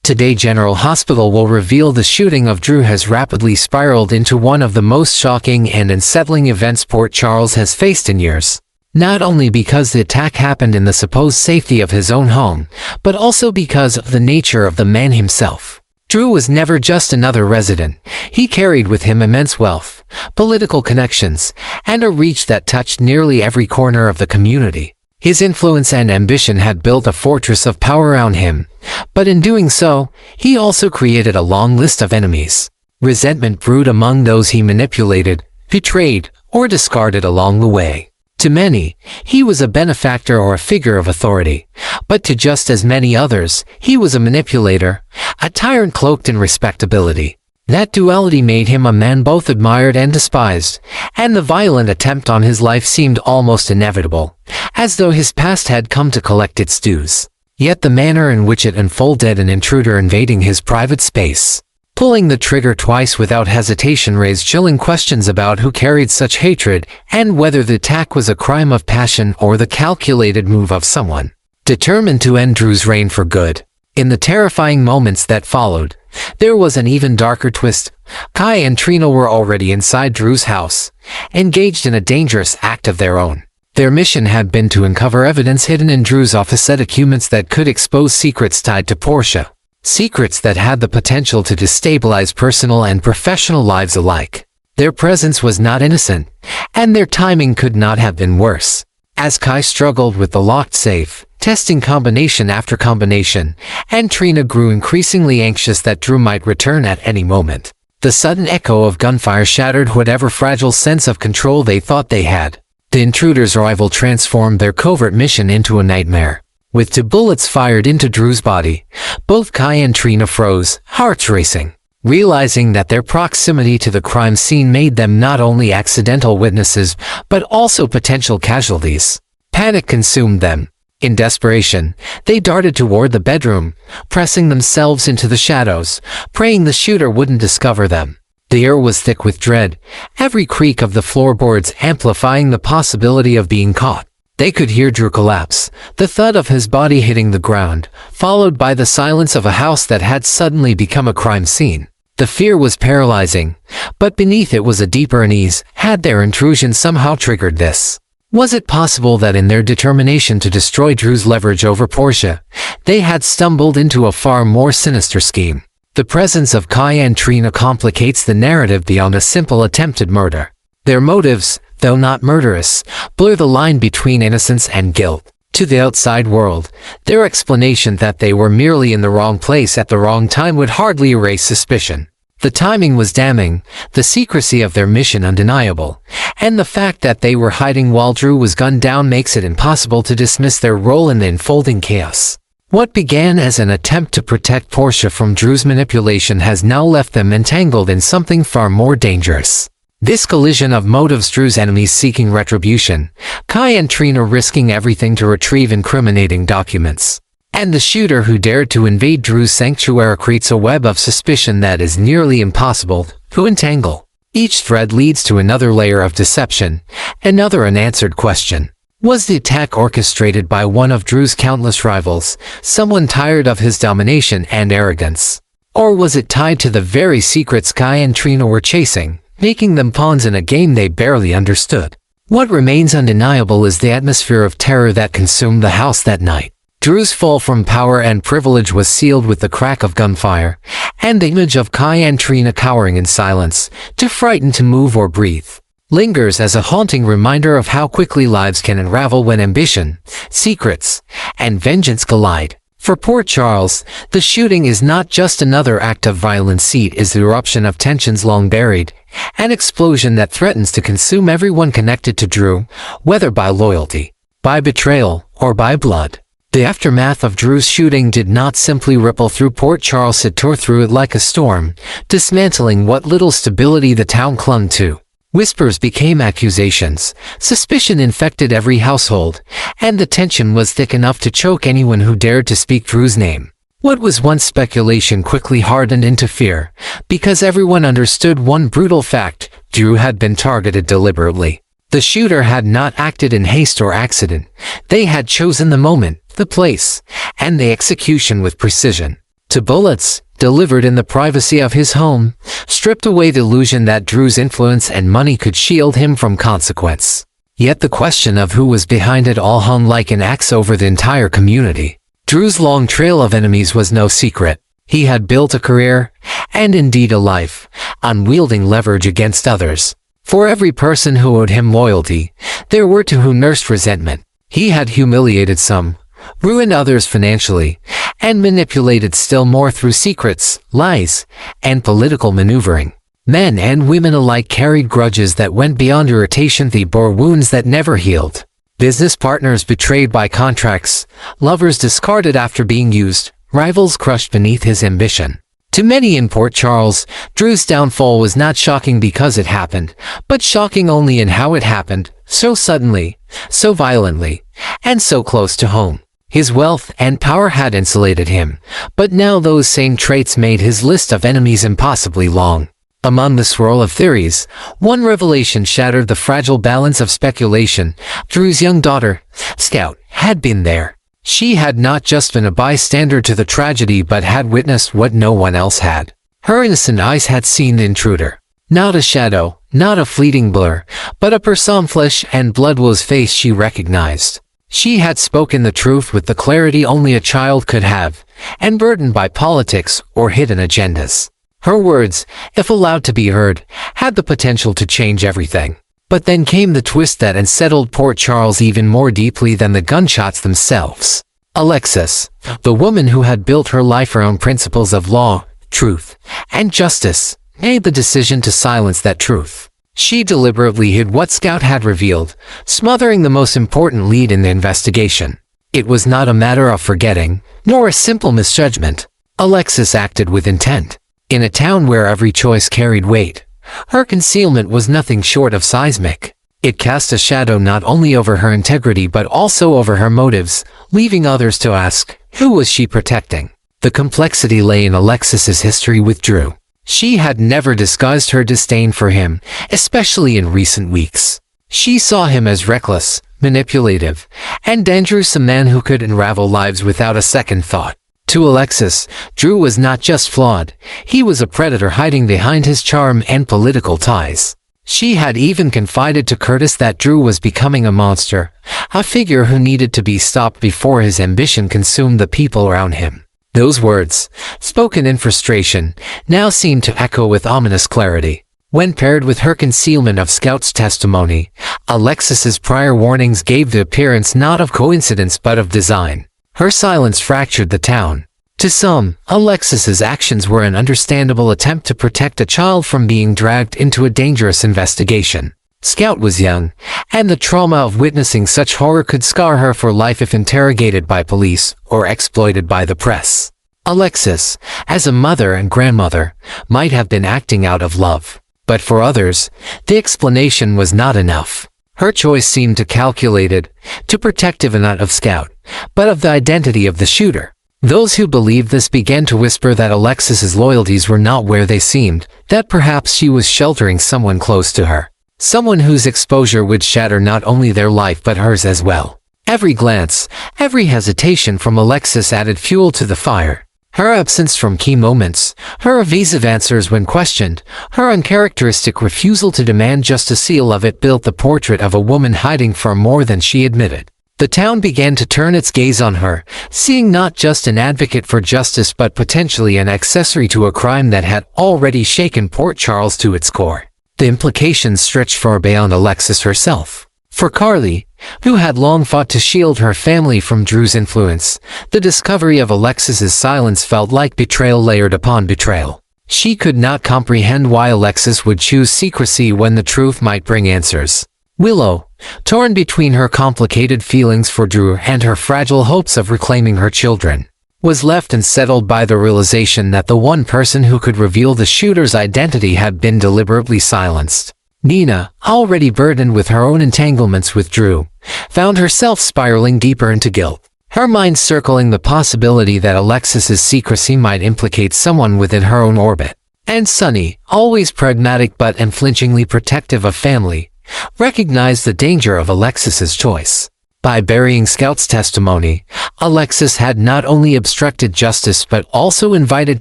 Today General Hospital will reveal the shooting of Drew has rapidly spiraled into one of the most shocking and unsettling events Port Charles has faced in years. Not only because the attack happened in the supposed safety of his own home, but also because of the nature of the man himself. Drew was never just another resident. He carried with him immense wealth, political connections, and a reach that touched nearly every corner of the community. His influence and ambition had built a fortress of power around him, but in doing so, he also created a long list of enemies. Resentment brewed among those he manipulated, betrayed, or discarded along the way. To many, he was a benefactor or a figure of authority, but to just as many others, he was a manipulator, a tyrant cloaked in respectability. That duality made him a man both admired and despised, and the violent attempt on his life seemed almost inevitable, as though his past had come to collect its dues. Yet the manner in which it unfolded, an intruder invading his private space, pulling the trigger twice without hesitation, raised chilling questions about who carried such hatred and whether the attack was a crime of passion or the calculated move of someone determined to end Drew's reign for good. In the terrifying moments that followed, there was an even darker twist. Kai and Trina were already inside Drew's house, engaged in a dangerous act of their own. Their mission had been to uncover evidence hidden in Drew's office, documents that could expose secrets tied to Portia. Secrets that had the potential to destabilize personal and professional lives alike. Their presence was not innocent, and their timing could not have been worse. As Kai struggled with the locked safe, testing combination after combination, and Trina grew increasingly anxious that Drew might return at any moment. The sudden echo of gunfire shattered whatever fragile sense of control they thought they had. The intruder's arrival transformed their covert mission into a nightmare. With 2 bullets fired into Drew's body, both Kai and Trina froze, hearts racing, realizing that their proximity to the crime scene made them not only accidental witnesses, but also potential casualties. Panic consumed them. In desperation, they darted toward the bedroom, pressing themselves into the shadows, praying the shooter wouldn't discover them. The air was thick with dread, every creak of the floorboards amplifying the possibility of being caught. They could hear Drew collapse, the thud of his body hitting the ground, followed by the silence of a house that had suddenly become a crime scene. The fear was paralyzing, but beneath it was a deeper unease. Had their intrusion somehow triggered this? Was it possible that in their determination to destroy Drew's leverage over Portia, they had stumbled into a far more sinister scheme? The presence of Kai and Trina complicates the narrative beyond a simple attempted murder. Their motives, though not murderous, blur the line between innocence and guilt. To the outside world, their explanation that they were merely in the wrong place at the wrong time would hardly erase suspicion. The timing was damning, the secrecy of their mission undeniable, and the fact that they were hiding while Drew was gunned down makes it impossible to dismiss their role in the unfolding chaos. What began as an attempt to protect Portia from Drew's manipulation has now left them entangled in something far more dangerous. This collision of motives, Drew's enemies seeking retribution, Kai and Trina risking everything to retrieve incriminating documents, and the shooter who dared to invade Drew's sanctuary, creates a web of suspicion that is nearly impossible to untangle. Each thread leads to another layer of deception, another unanswered question. Was the attack orchestrated by one of Drew's countless rivals, someone tired of his domination and arrogance? Or was it tied to the very secrets Kai and Trina were chasing, making them pawns in a game they barely understood? What remains undeniable is the atmosphere of terror that consumed the house that night. Drew's fall from power and privilege was sealed with the crack of gunfire, and the image of Kai and Trina cowering in silence, too frightened to move or breathe, lingers as a haunting reminder of how quickly lives can unravel when ambition, secrets, and vengeance collide. For Port Charles, the shooting is not just another act of violence, it is the eruption of tensions long buried, an explosion that threatens to consume everyone connected to Drew, whether by loyalty, by betrayal, or by blood. The aftermath of Drew's shooting did not simply ripple through Port Charles, it tore through it like a storm, dismantling what little stability the town clung to. Whispers became accusations, suspicion infected every household, and the tension was thick enough to choke anyone who dared to speak Drew's name. What was once speculation quickly hardened into fear, because everyone understood one brutal fact: Drew had been targeted deliberately. The shooter had not acted in haste or accident. They had chosen the moment, the place, and the execution with precision. to bullets, delivered in the privacy of his home, stripped away the illusion that Drew's influence and money could shield him from consequence. Yet the question of who was behind it all hung like an axe over the entire community. Drew's long trail of enemies was no secret. He had built a career, and indeed a life, on wielding leverage against others. For every person who owed him loyalty, there were two who nursed resentment. He had humiliated some, ruined others financially, and manipulated still more through secrets, lies, and political maneuvering. Men and women alike carried grudges that went beyond irritation. They bore wounds that never healed. Business partners betrayed by contracts, lovers discarded after being used, rivals crushed beneath his ambition. To many in Port Charles, Drew's downfall was not shocking because it happened, but shocking only in how it happened, so suddenly, so violently, and so close to home. His wealth and power had insulated him, but now those same traits made his list of enemies impossibly long. Among the swirl of theories, one revelation shattered the fragile balance of speculation. Drew's young daughter, Scout, had been there. She had not just been a bystander to the tragedy but had witnessed what no one else had. Her innocent eyes had seen the intruder. Not a shadow, not a fleeting blur, but a person flesh and blood whose face she recognized. She had spoken the truth with the clarity only a child could have, and burdened by politics or hidden agendas. Her words, if allowed to be heard, had the potential to change everything. But then came the twist that unsettled Port Charles even more deeply than the gunshots themselves. Alexis, the woman who had built her life around principles of law, truth, and justice, made the decision to silence that truth. She deliberately hid what Scout had revealed, smothering the most important lead in the investigation. It was not a matter of forgetting, nor a simple misjudgment. Alexis acted with intent. In a town where every choice carried weight, her concealment was nothing short of seismic. It cast a shadow not only over her integrity but also over her motives, leaving others to ask, who was she protecting? The complexity lay in Alexis's history with Drew. She had never disguised her disdain for him, especially in recent weeks. She saw him as reckless, manipulative, and dangerous, a man who could unravel lives without a second thought. To Alexis, Drew was not just flawed, he was a predator hiding behind his charm and political ties. She had even confided to Curtis that Drew was becoming a monster, a figure who needed to be stopped before his ambition consumed the people around him. Those words, spoken in frustration, now seemed to echo with ominous clarity. When paired with her concealment of Scout's testimony, Alexis's prior warnings gave the appearance not of coincidence but of design. Her silence fractured the town. To some, Alexis's actions were an understandable attempt to protect a child from being dragged into a dangerous investigation. Scout was young, and the trauma of witnessing such horror could scar her for life if interrogated by police or exploited by the press. Alexis, as a mother and grandmother, might have been acting out of love. But for others, the explanation was not enough. Her choice seemed calculated, to protective not of Scout, but of the identity of the shooter. Those who believed this began to whisper that Alexis's loyalties were not where they seemed, that perhaps she was sheltering someone close to her. Someone whose exposure would shatter not only their life but hers as well. Every glance, every hesitation from Alexis added fuel to the fire. Her absence from key moments, her evasive answers when questioned, her uncharacteristic refusal to demand just a seal of it built the portrait of a woman hiding far more than she admitted. The town began to turn its gaze on her, seeing not just an advocate for justice but potentially an accessory to a crime that had already shaken Port Charles to its core. The implications stretched far beyond Alexis herself. For Carly, who had long fought to shield her family from Drew's influence, the discovery of Alexis's silence felt like betrayal layered upon betrayal. She could not comprehend why Alexis would choose secrecy when the truth might bring answers. Willow, torn between her complicated feelings for Drew and her fragile hopes of reclaiming her children, was left unsettled by the realization that the one person who could reveal the shooter's identity had been deliberately silenced. Nina, already burdened with her own entanglements with Drew, found herself spiraling deeper into guilt. Her mind circling the possibility that Alexis's secrecy might implicate someone within her own orbit. And Sunny, always pragmatic but unflinchingly protective of family, recognized the danger of Alexis's choice. By burying Scout's testimony, Alexis had not only obstructed justice but also invited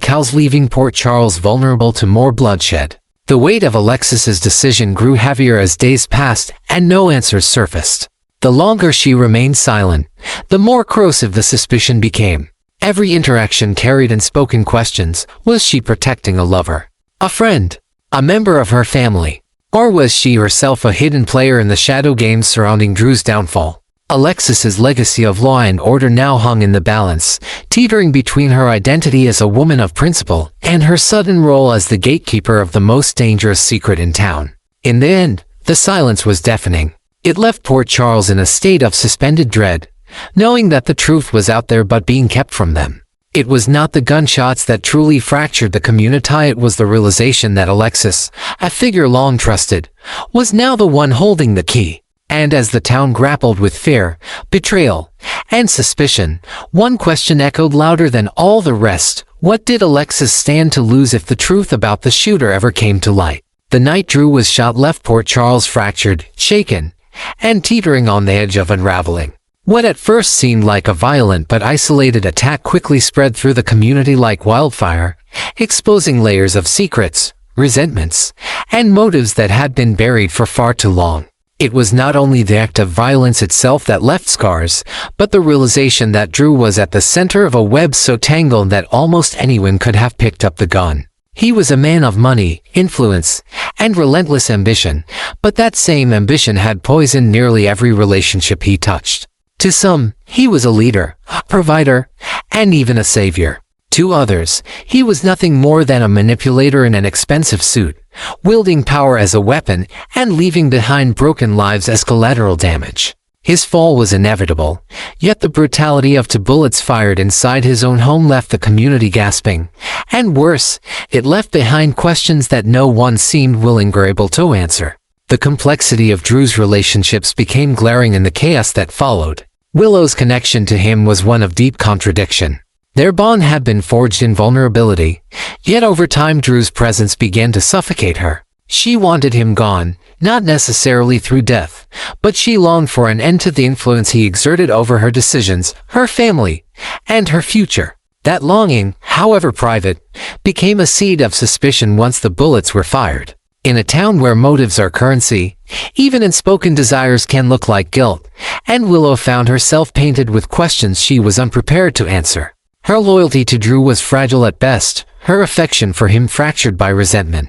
Cal's, leaving Port Charles vulnerable to more bloodshed. The weight of Alexis's decision grew heavier as days passed and no answers surfaced. The longer she remained silent, the more corrosive the suspicion became. Every interaction carried unspoken questions. Was she protecting a lover, a friend, a member of her family? Or was she herself a hidden player in the shadow games surrounding Drew's downfall? Alexis's legacy of law and order now hung in the balance, teetering between her identity as a woman of principle and her sudden role as the gatekeeper of the most dangerous secret in town. In the end, the silence was deafening. It left Port Charles in a state of suspended dread, knowing that the truth was out there but being kept from them. It was not the gunshots that truly fractured the community, it was the realization that Alexis, a figure long trusted, was now the one holding the key. And as the town grappled with fear, betrayal, and suspicion, one question echoed louder than all the rest. What did Alexis stand to lose if the truth about the shooter ever came to light? The night Drew was shot left Port Charles fractured, shaken, and teetering on the edge of unraveling. What at first seemed like a violent but isolated attack quickly spread through the community like wildfire, exposing layers of secrets, resentments, and motives that had been buried for far too long. It was not only the act of violence itself that left scars, but the realization that Drew was at the center of a web so tangled that almost anyone could have picked up the gun. He was a man of money, influence, and relentless ambition, but that same ambition had poisoned nearly every relationship he touched. To some, he was a leader, a provider, and even a savior. To others, he was nothing more than a manipulator in an expensive suit, wielding power as a weapon and leaving behind broken lives as collateral damage. His fall was inevitable, yet the brutality of two bullets fired inside his own home left the community gasping. And worse, it left behind questions that no one seemed willing or able to answer. The complexity of Drew's relationships became glaring in the chaos that followed. Willow's connection to him was one of deep contradiction. Their bond had been forged in vulnerability, yet over time Drew's presence began to suffocate her. She wanted him gone, not necessarily through death, but she longed for an end to the influence he exerted over her decisions, her family, and her future. That longing, however private, became a seed of suspicion once the bullets were fired. In a town where motives are currency, even unspoken desires can look like guilt, and Willow found herself painted with questions she was unprepared to answer. Her loyalty to Drew was fragile at best, her affection for him fractured by resentment,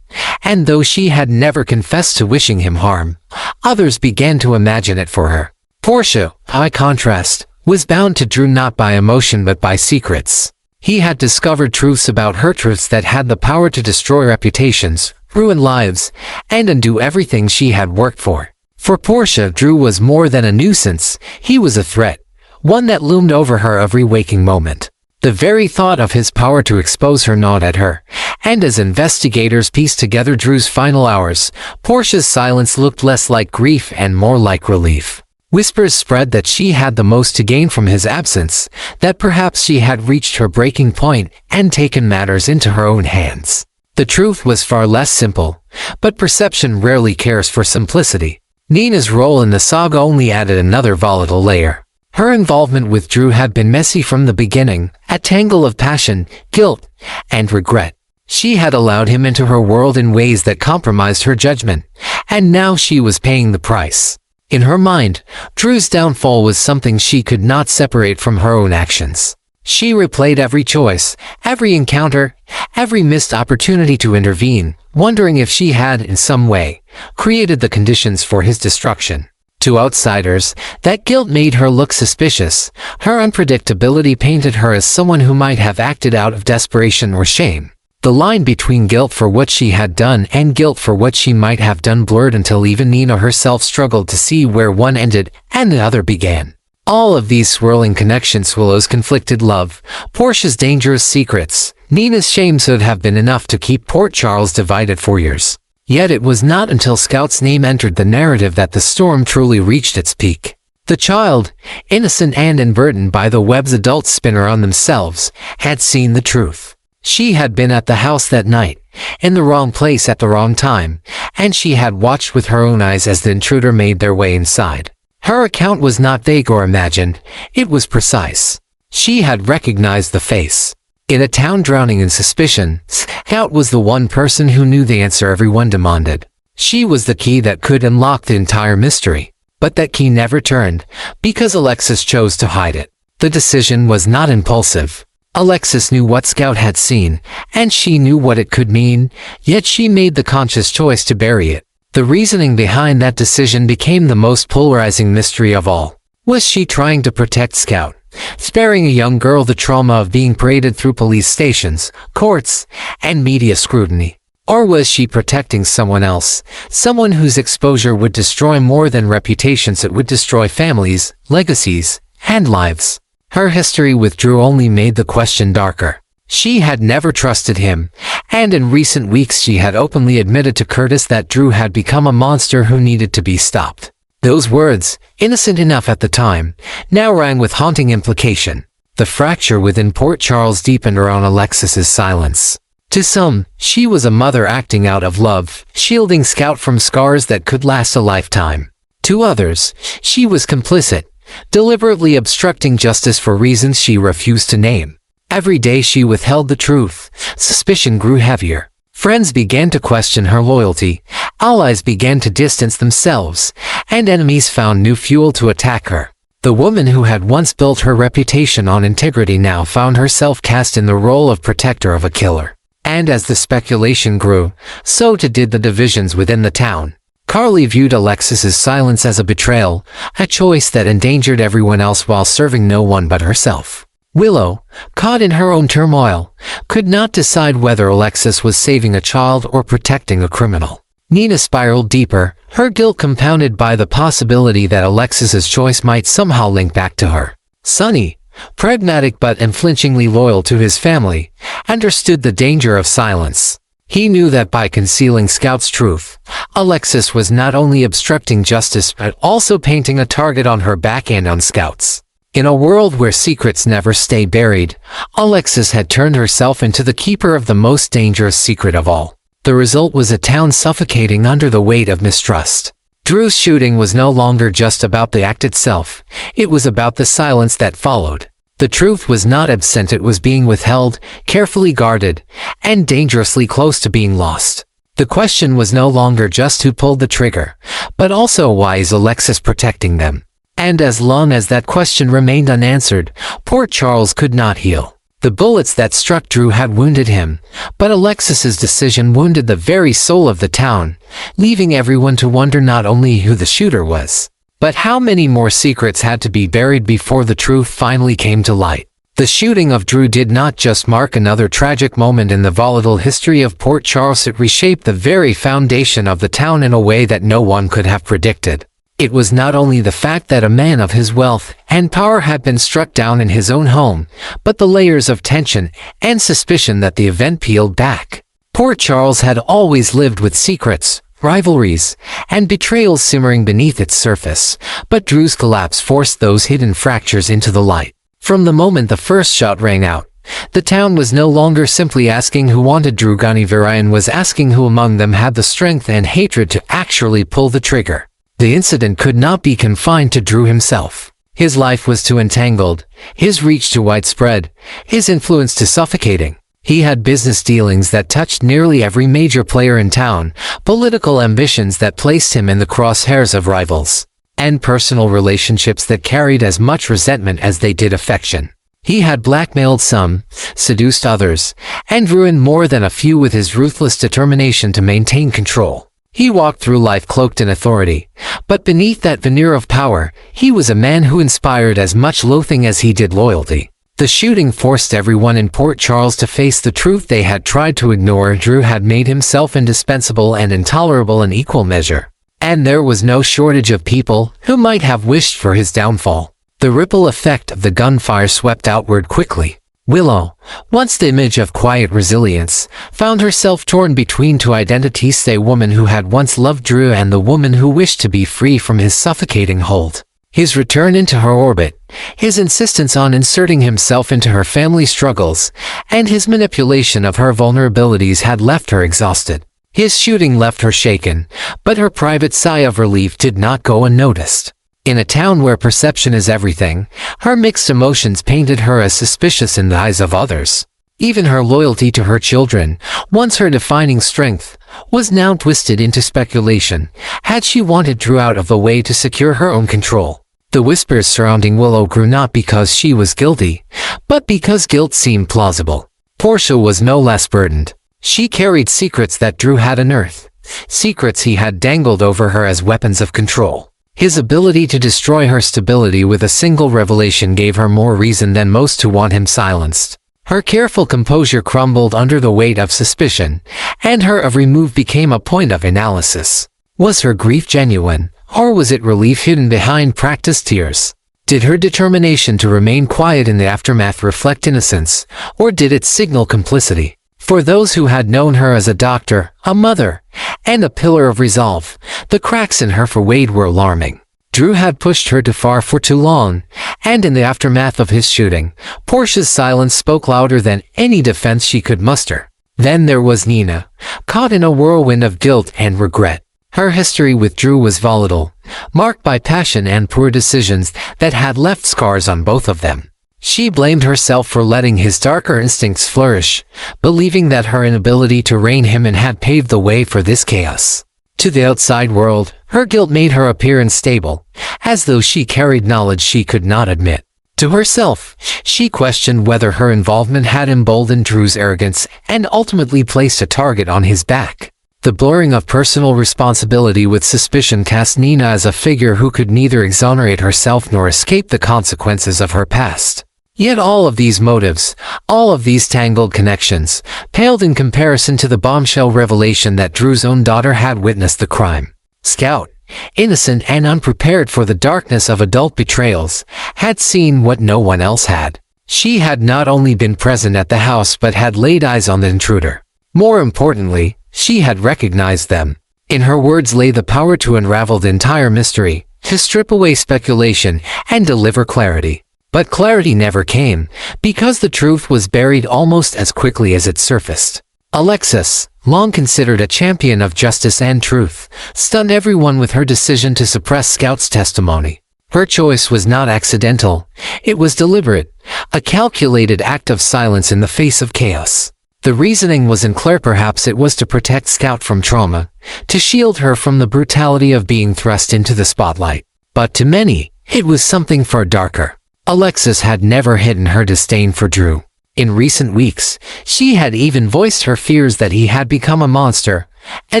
and though she had never confessed to wishing him harm, others began to imagine it for her. Portia, by contrast, was bound to Drew not by emotion but by secrets. He had discovered truths about her, truths that had the power to destroy reputations, ruin lives, and undo everything she had worked for. For Portia, Drew was more than a nuisance, he was a threat, one that loomed over her every waking moment. The very thought of his power to expose her gnawed at her, and as investigators pieced together Drew's final hours, Portia's silence looked less like grief and more like relief. Whispers spread that she had the most to gain from his absence, that perhaps she had reached her breaking point and taken matters into her own hands. The truth was far less simple, but perception rarely cares for simplicity. Nina's role in the saga only added another volatile layer. Her involvement with Drew had been messy from the beginning, a tangle of passion, guilt, and regret. She had allowed him into her world in ways that compromised her judgment, and now she was paying the price. In her mind, Drew's downfall was something she could not separate from her own actions. She replayed every choice, every encounter, every missed opportunity to intervene, wondering if she had, in some way, created the conditions for his destruction. To outsiders, that guilt made her look suspicious. Her unpredictability painted her as someone who might have acted out of desperation or shame. The line between guilt for what she had done and guilt for what she might have done blurred until even Nina herself struggled to see where one ended and the other began. All of these swirling connections, Willow's conflicted love, Portia's dangerous secrets, Nina's shame should have been enough to keep Port Charles divided for years. Yet it was not until Scout's name entered the narrative that the storm truly reached its peak. The child, innocent and unburdened by the web's adult spinner on themselves, had seen the truth. She had been at the house that night, in the wrong place at the wrong time, and she had watched with her own eyes as the intruder made their way inside. Her account was not vague or imagined, it was precise. She had recognized the face. In a town drowning in suspicion, Scout was the one person who knew the answer everyone demanded. She was the key that could unlock the entire mystery. But that key never turned, because Alexis chose to hide it. The decision was not impulsive. Alexis knew what Scout had seen, and she knew what it could mean, yet she made the conscious choice to bury it. The reasoning behind that decision became the most polarizing mystery of all. Was she trying to protect Scout, sparing a young girl the trauma of being paraded through police stations, courts, and media scrutiny? Or was she protecting someone else, someone whose exposure would destroy more than reputations, it would destroy families, legacies, and lives? Her history with Drew only made the question darker. She had never trusted him, and in recent weeks she had openly admitted to Curtis that Drew had become a monster who needed to be stopped. Those words, innocent enough at the time, now rang with haunting implication. The fracture within Port Charles deepened around Alexis's silence. To some, she was a mother acting out of love, shielding Scout from scars that could last a lifetime. To others, she was complicit, deliberately obstructing justice for reasons she refused to name. Every day she withheld the truth, suspicion grew heavier. Friends began to question her loyalty, allies began to distance themselves, and enemies found new fuel to attack her. The woman who had once built her reputation on integrity now found herself cast in the role of protector of a killer. And as the speculation grew, so too did the divisions within the town. Carly viewed Alexis's silence as a betrayal, a choice that endangered everyone else while serving no one but herself. Willow, caught in her own turmoil, could not decide whether Alexis was saving a child or protecting a criminal. Nina spiraled deeper, her guilt compounded by the possibility that Alexis's choice might somehow link back to her. Sonny, pragmatic but unflinchingly loyal to his family, understood the danger of silence. He knew that by concealing Scout's truth, Alexis was not only obstructing justice but also painting a target on her back and on Scout's. In a world where secrets never stay buried, Alexis had turned herself into the keeper of the most dangerous secret of all. The result was a town suffocating under the weight of mistrust. Drew's shooting was no longer just about the act itself, it was about the silence that followed. The truth was not absent, it was being withheld, carefully guarded, and dangerously close to being lost. The question was no longer just who pulled the trigger, but also why is Alexis protecting them? And as long as that question remained unanswered, Port Charles could not heal. The bullets that struck Drew had wounded him, but Alexis's decision wounded the very soul of the town, leaving everyone to wonder not only who the shooter was, but how many more secrets had to be buried before the truth finally came to light. The shooting of Drew did not just mark another tragic moment in the volatile history of Port Charles, it reshaped the very foundation of the town in a way that no one could have predicted. It was not only the fact that a man of his wealth and power had been struck down in his own home, but the layers of tension and suspicion that the event peeled back. Port Charles had always lived with secrets, rivalries, and betrayals simmering beneath its surface, but Drew's collapse forced those hidden fractures into the light. From the moment the first shot rang out, the town was no longer simply asking who wanted Drew Gunivarian was asking who among them had the strength and hatred to actually pull the trigger. The incident could not be confined to Drew himself. His life was too entangled, his reach too widespread, his influence too suffocating. He had business dealings that touched nearly every major player in town, political ambitions that placed him in the crosshairs of rivals, and personal relationships that carried as much resentment as they did affection. He had blackmailed some, seduced others, and ruined more than a few with his ruthless determination to maintain control. He walked through life cloaked in authority, but beneath that veneer of power, he was a man who inspired as much loathing as he did loyalty. The shooting forced everyone in Port Charles to face the truth they had tried to ignore. Drew had made himself indispensable and intolerable in equal measure, and there was no shortage of people who might have wished for his downfall. The ripple effect of the gunfire swept outward quickly. Willow, once the image of quiet resilience, found herself torn between two identities, the woman who had once loved Drew and the woman who wished to be free from his suffocating hold. His return into her orbit, his insistence on inserting himself into her family struggles, and his manipulation of her vulnerabilities had left her exhausted. His shooting left her shaken, but her private sigh of relief did not go unnoticed. In a town where perception is everything, her mixed emotions painted her as suspicious in the eyes of others. Even her loyalty to her children, once her defining strength, was now twisted into speculation, had she wanted Drew out of the way to secure her own control. The whispers surrounding Willow grew not because she was guilty, but because guilt seemed plausible. Portia was no less burdened. She carried secrets that Drew had unearthed, secrets he had dangled over her as weapons of control. His ability to destroy her stability with a single revelation gave her more reason than most to want him silenced. Her careful composure crumbled under the weight of suspicion, and her every move became a point of analysis. Was her grief genuine, or was it relief hidden behind practiced tears? Did her determination to remain quiet in the aftermath reflect innocence, or did it signal complicity? For those who had known her as a doctor, a mother, and a pillar of resolve, the cracks in her weighed were alarming. Drew had pushed her too far for too long, and in the aftermath of his shooting, Portia's silence spoke louder than any defense she could muster. Then there was Nina, caught in a whirlwind of guilt and regret. Her history with Drew was volatile, marked by passion and poor decisions that had left scars on both of them. She blamed herself for letting his darker instincts flourish, believing that her inability to rein him in had paved the way for this chaos. To the outside world, her guilt made her appear unstable, as though she carried knowledge she could not admit. To herself, she questioned whether her involvement had emboldened Drew's arrogance and ultimately placed a target on his back. The blurring of personal responsibility with suspicion cast Nina as a figure who could neither exonerate herself nor escape the consequences of her past. Yet all of these motives, all of these tangled connections, paled in comparison to the bombshell revelation that Drew's own daughter had witnessed the crime. Scout, innocent and unprepared for the darkness of adult betrayals, had seen what no one else had. She had not only been present at the house but had laid eyes on the intruder. More importantly, she had recognized them. In her words lay the power to unravel the entire mystery, to strip away speculation, and deliver clarity. But clarity never came, because the truth was buried almost as quickly as it surfaced. Alexis, long considered a champion of justice and truth, stunned everyone with her decision to suppress Scout's testimony. Her choice was not accidental, it was deliberate, a calculated act of silence in the face of chaos. The reasoning was unclear. Perhaps it was to protect Scout from trauma, to shield her from the brutality of being thrust into the spotlight. But to many, it was something far darker. Alexis had never hidden her disdain for Drew. In recent weeks, she had even voiced her fears that he had become a monster, a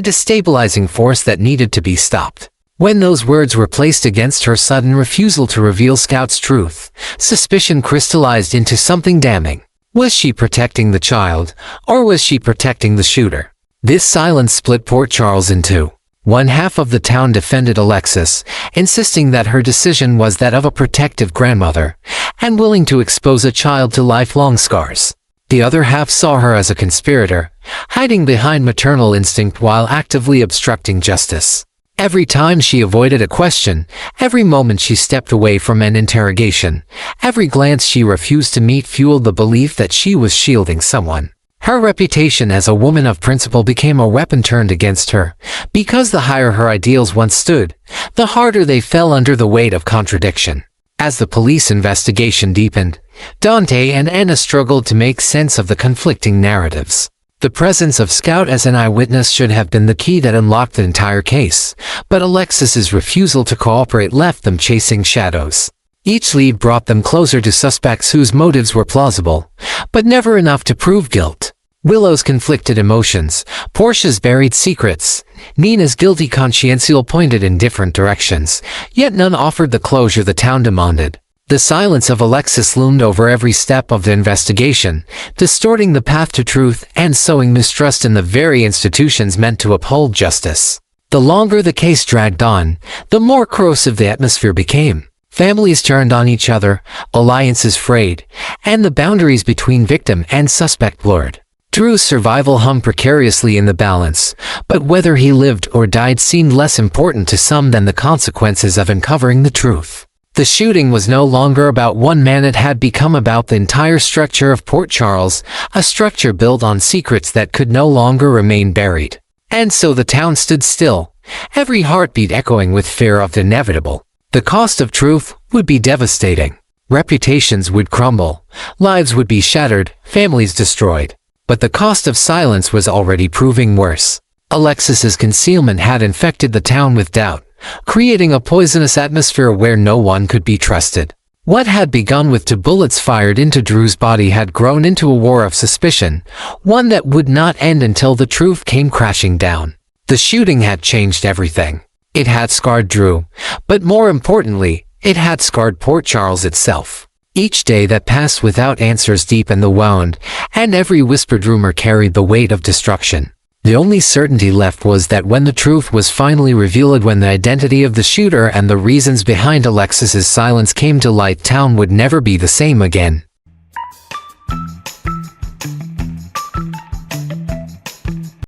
destabilizing force that needed to be stopped. When those words were placed against her sudden refusal to reveal Scout's truth, suspicion crystallized into something damning. Was she protecting the child, or was she protecting the shooter? This silence split Port Charles in two. One half of the town defended Alexis, insisting that her decision was that of a protective grandmother, and willing to expose a child to lifelong scars. The other half saw her as a conspirator, hiding behind maternal instinct while actively obstructing justice. Every time she avoided a question, every moment she stepped away from an interrogation, every glance she refused to meet fueled the belief that she was shielding someone. Her reputation as a woman of principle became a weapon turned against her, because the higher her ideals once stood, the harder they fell under the weight of contradiction. As the police investigation deepened, Dante and Anna struggled to make sense of the conflicting narratives. The presence of Scout as an eyewitness should have been the key that unlocked the entire case, but Alexis's refusal to cooperate left them chasing shadows. Each lead brought them closer to suspects whose motives were plausible, but never enough to prove guilt. Willow's conflicted emotions, Portia's buried secrets, Nina's guilty conscience all pointed in different directions, yet none offered the closure the town demanded. The silence of Alexis loomed over every step of the investigation, distorting the path to truth and sowing mistrust in the very institutions meant to uphold justice. The longer the case dragged on, the more corrosive the atmosphere became. Families turned on each other, alliances frayed, and the boundaries between victim and suspect blurred. Drew's survival hung precariously in the balance, but whether he lived or died seemed less important to some than the consequences of uncovering the truth. The shooting was no longer about one man, it had become about the entire structure of Port Charles, a structure built on secrets that could no longer remain buried. And so the town stood still, every heartbeat echoing with fear of the inevitable. The cost of truth would be devastating. Reputations would crumble, lives would be shattered, families destroyed. But the cost of silence was already proving worse. Alexis's concealment had infected the town with doubt, creating a poisonous atmosphere where no one could be trusted. What had begun with 2 bullets fired into Drew's body had grown into a war of suspicion, one that would not end until the truth came crashing down. The shooting had changed everything. It had scarred Drew, but more importantly, it had scarred Port Charles itself. Each day that passed without answers deepened the wound, and every whispered rumor carried the weight of destruction. The only certainty left was that when the truth was finally revealed, when the identity of the shooter and the reasons behind Alexis's silence came to light, town would never be the same again.